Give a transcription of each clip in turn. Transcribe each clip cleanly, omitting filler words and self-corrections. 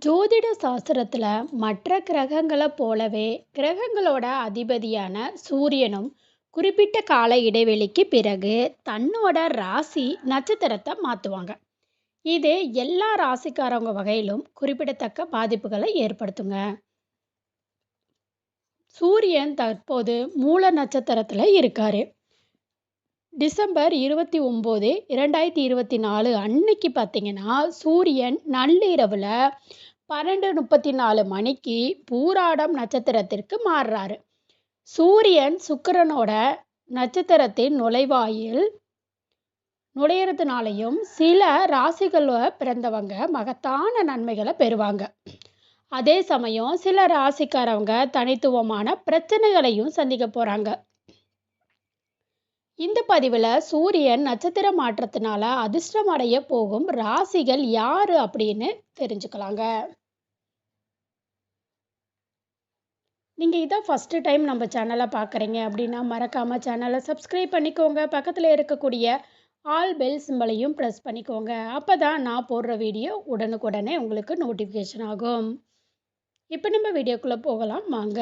ஜோதிட சாஸ்திரத்துல மற்ற கிரகங்களை போலவே கிரகங்களோட அதிபதியான சூரியனும் குறிப்பிட்ட கால இடைவெளிக்கு பிறகு தன்னோட ராசி நட்சத்திரத்தை மாத்துவாங்க. இது எல்லா ராசிக்காரங்க வகையிலும் குறிப்பிடத்தக்க பாதிப்புகளை ஏற்படுத்துங்க. சூரியன் தற்போது மூல நட்சத்திரத்துல இருக்காரு. டிசம்பர் 29 2024 அன்னைக்கு பார்த்தீங்கன்னா சூரியன் நள்ளிரவுல 12:34 மணிக்கு பூராடம் நட்சத்திரத்திற்கு மாறுறாரு. சூரியன் சுக்கிரனோட நட்சத்திரத்தின் நுழைவாயில் நுழையிறதுனாலையும் சில ராசிகள பிறந்தவங்க மகத்தான நன்மைகளை பெறுவாங்க. அதே சமயம் சில ராசிக்காரவங்க தனித்துவமான பிரச்சனைகளையும் சந்திக்க போறாங்க. இந்த பதிவில் சூரியன் நட்சத்திர மாற்றத்தினால அதிர்ஷ்டம் அடைய போகும் ராசிகள் யாரு அப்படின்னு தெரிஞ்சுக்கலாங்க. நீங்கள் இதான் ஃபஸ்ட்டு டைம் நம்ம சேனலை பார்க்குறீங்க அப்படின்னா மறக்காமல் சேனலை சப்ஸ்கிரைப் பண்ணிக்கோங்க. பக்கத்தில் இருக்கக்கூடிய ஆல் பெல் சிம்பலையும் ப்ரெஸ் பண்ணிக்கோங்க. அப்போ தான் நான் போடுற வீடியோ உடனுக்குடனே உங்களுக்கு நோட்டிஃபிகேஷன் ஆகும். இப்போ நம்ம வீடியோக்குள்ளே போகலாம் வாங்க.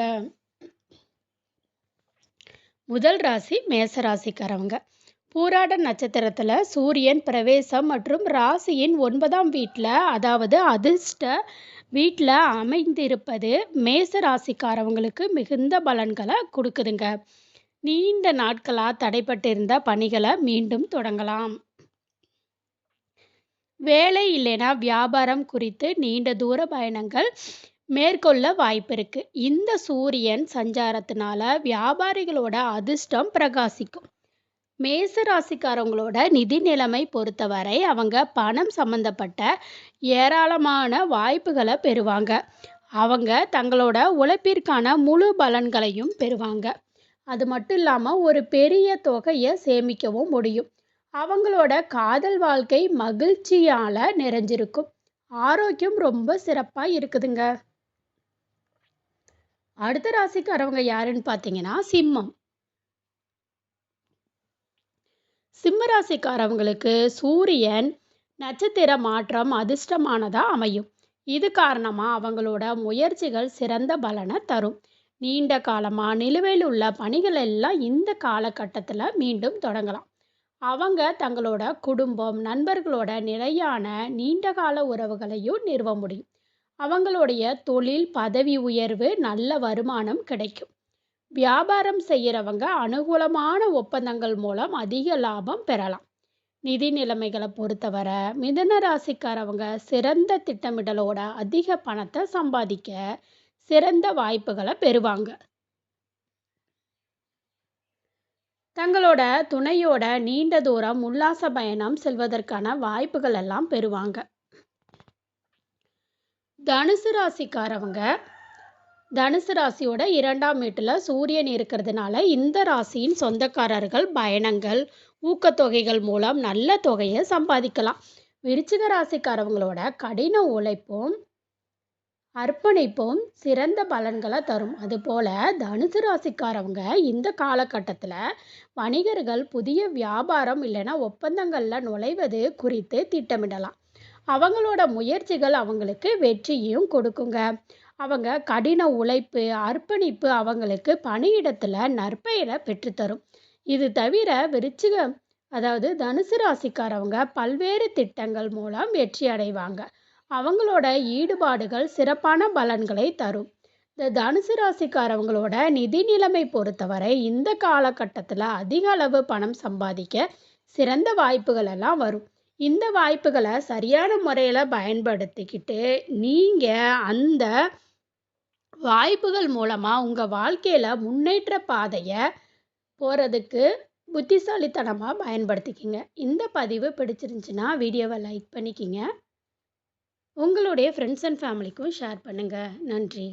முதல் ராசி மேச ராசிக்காரவங்க. பூராட நட்சத்திரத்தில் சூரியன் பிரவேசம் மற்றும் ராசியின் 9ஆம் வீட்டில் அதாவது அதிர்ஷ்ட வீட்டில் அமைந்திருப்பது மேச ராசிக்காரவங்களுக்கு மிகுந்த பலன்களை கொடுக்குதுங்க. நீண்ட நாட்களாக தடைப்பட்டிருந்த பணிகளை மீண்டும் தொடங்கலாம். வேலை இல்லைன்னா வியாபாரம் குறித்து நீண்ட தூர பயணங்கள் மேற்கொள்ள வாய்ப்பு இருக்கு. இந்த சூரியன் சஞ்சாரத்தினால வியாபாரிகளோட அதிர்ஷ்டம் பிரகாசிக்கும். மேச ராசிக்காரவங்களோட நிதி நிலைமை பொறுத்தவரை அவங்க பணம் சம்பந்தப்பட்ட ஏராளமான வாய்ப்புகளை பெறுவாங்க. அவங்க தங்களோட உழைப்பிற்கான முழு பலன்களையும் பெறுவாங்க. அது மட்டும் இல்லாமல் ஒரு பெரிய தொகையை சேமிக்கவும் முடியும். அவங்களோட காதல் வாழ்க்கை மகிழ்ச்சியால நிறைஞ்சிருக்கும். ஆரோக்கியம் ரொம்ப சிறப்பாக இருக்குதுங்க. அடுத்த ராசிக்காரவங்க யாருன்னு பார்த்தீங்கன்னா சிம்மம். சிம்ம ராசிக்காரவங்களுக்கு சூரியன் நட்சத்திர மாற்றம் அதிர்ஷ்டமானதா அமையும். இது காரணமா அவங்களோட முயற்சிகள் சிறந்த பலனை தரும். நீண்ட காலமா நிலுவையில் உள்ள பணிகள் எல்லாம் இந்த காலகட்டத்தில் மீண்டும் தொடங்கலாம். அவங்க தங்களோட குடும்பம் நண்பர்களோட நிலையான நீண்டகால உறவுகளையும் நிறுவ முடியும். அவங்களுடைய தொழில் பதவி உயர்வு நல்ல வருமானம் கிடைக்கும். வியாபாரம் செய்கிறவங்க அனுகூலமான ஒப்பந்தங்கள் மூலம் அதிக லாபம் பெறலாம். நிதி நிலைமைகளை பொறுத்தவரை மிதுன ராசிக்காரவங்க சிறந்த திட்டமிடலோட அதிக பணத்தை சம்பாதிக்க சிறந்த வாய்ப்புகளை பெறுவாங்க. தங்களோட துணையோட நீண்ட தூரம் உல்லாச பயணம் செல்வதற்கான வாய்ப்புகள் எல்லாம் பெறுவாங்க. தனுசு ராசிக்காரவங்க தனுசு ராசியோட 2ஆம் வீட்டில் சூரியன் இருக்கிறதுனால இந்த ராசியின் சொந்தக்காரர்கள் பயணங்கள் ஊக்கத்தொகைகள் மூலம் நல்ல தொகையை சம்பாதிக்கலாம். விருச்சிக ராசிக்காரவங்களோட கடின உழைப்பும் அர்ப்பணிப்பும் சிறந்த பலன்களை தரும். அதுபோல தனுசு ராசிக்காரவங்க இந்த காலகட்டத்தில் வணிகர்கள் புதிய வியாபாரம் இல்லைன்னா ஒப்பந்தங்களில் நுழைவது குறித்து திட்டமிடலாம். அவங்களோட முயற்சிகள் அவங்களுக்கு வெற்றியும் கொடுக்குங்க. அவங்க கடின உழைப்பு அர்ப்பணிப்பு அவங்களுக்கு பணியிடத்தில் நற்பெயரை பெற்றுத்தரும். இது தவிர தனுசு ராசிக்காரவங்க பல்வேறு திட்டங்கள் மூலம் வெற்றி அடைவாங்க. அவங்களோட ஈடுபாடுகள் சிறப்பான பலன்களை தரும். இந்த தனுசு ராசிக்காரவங்களோட நிதி நிலைமை பொறுத்தவரை இந்த காலகட்டத்தில் அதிக அளவு பணம் சம்பாதிக்க சிறந்த வாய்ப்புகள் எல்லாம் வரும். இந்த வாய்ப்புகளை சரியான முறையில் பயன்படுத்திக்கிட்டு நீங்கள் அந்த வாய்ப்புகள் மூலமாக உங்கள் வாழ்க்கையில் முன்னேற்ற பாதையை போகிறதுக்கு புத்திசாலித்தனமாக பயன்படுத்திக்கிங்க. இந்த பதிவு பிடிச்சிருந்துச்சுன்னா வீடியோவை லைக் பண்ணிக்கிங்க. உங்களுடைய ஃப்ரெண்ட்ஸ் அண்ட் ஃபேமிலிக்கும் ஷேர் பண்ணுங்கள். நன்றி.